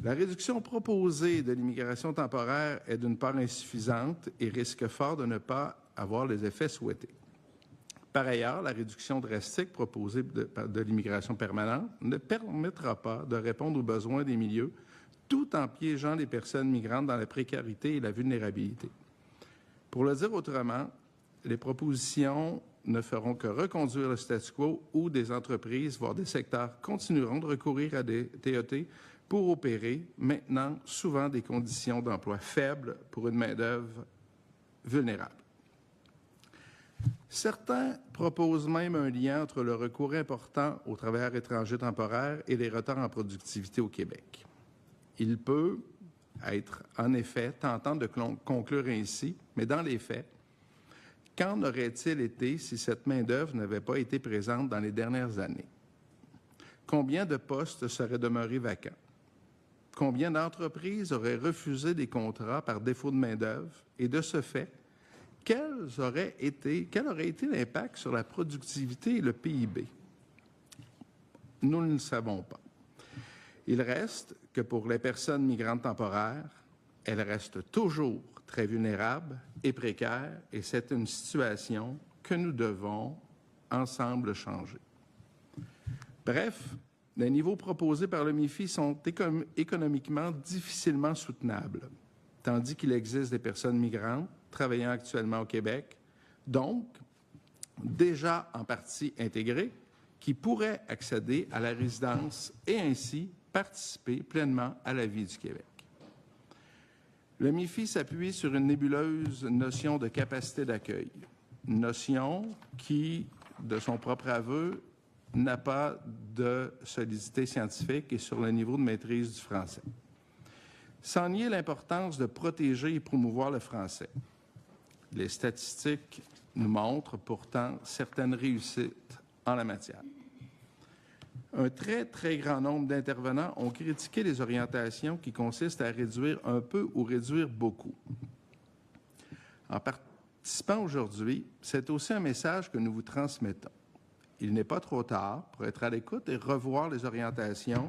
La réduction proposée de l'immigration temporaire est d'une part insuffisante et risque fort de ne pas avoir les effets souhaités. Par ailleurs, la réduction drastique proposée de l'immigration permanente ne permettra pas de répondre aux besoins des milieux tout en piégeant les personnes migrantes dans la précarité et la vulnérabilité. Pour le dire autrement, les propositions ne feront que reconduire le statu quo où des entreprises, voire des secteurs, continueront de recourir à des TET pour opérer, maintenant souvent des conditions d'emploi faibles pour une main-d'œuvre vulnérable. Certains proposent même un lien entre le recours important aux travailleurs étrangers temporaires et les retards en productivité au Québec. Il peut être, en effet, tentant de conclure ainsi, mais dans les faits, qu'en aurait-il été si cette main-d'œuvre n'avait pas été présente dans les dernières années? Combien de postes seraient demeurés vacants? Combien d'entreprises auraient refusé des contrats par défaut de main-d'œuvre? Et de ce fait, quel aurait été l'impact sur la productivité et le PIB? Nous ne le savons pas. Il reste que pour les personnes migrantes temporaires, elles restent toujours très vulnérables et précaires, et c'est une situation que nous devons ensemble changer. Bref, les niveaux proposés par le MIFI sont économiquement difficilement soutenables, tandis qu'il existe des personnes migrantes travaillant actuellement au Québec, donc déjà en partie intégrées, qui pourraient accéder à la résidence et ainsi participer pleinement à la vie du Québec. Le MIFI s'appuie sur une nébuleuse notion de capacité d'accueil, notion qui, de son propre aveu, n'a pas de solidité scientifique et sur le niveau de maîtrise du français. Sans nier l'importance de protéger et promouvoir le français, les statistiques nous montrent pourtant certaines réussites en la matière. Un très, très grand nombre d'intervenants ont critiqué les orientations qui consistent à réduire un peu ou réduire beaucoup. En participant aujourd'hui, c'est aussi un message que nous vous transmettons. Il n'est pas trop tard pour être à l'écoute et revoir les orientations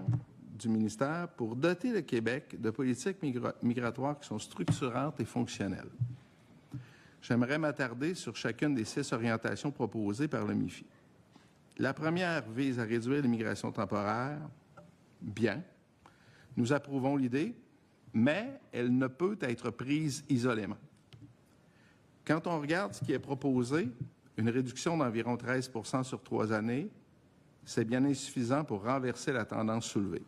du ministère pour doter le Québec de politiques migratoires qui sont structurantes et fonctionnelles. J'aimerais m'attarder sur chacune des 6 orientations proposées par le MIFI. La première vise à réduire l'immigration temporaire. Bien, nous approuvons l'idée, mais elle ne peut être prise isolément. Quand on regarde ce qui est proposé, une réduction d'environ 13 % sur 3 années, c'est bien insuffisant pour renverser la tendance soulevée.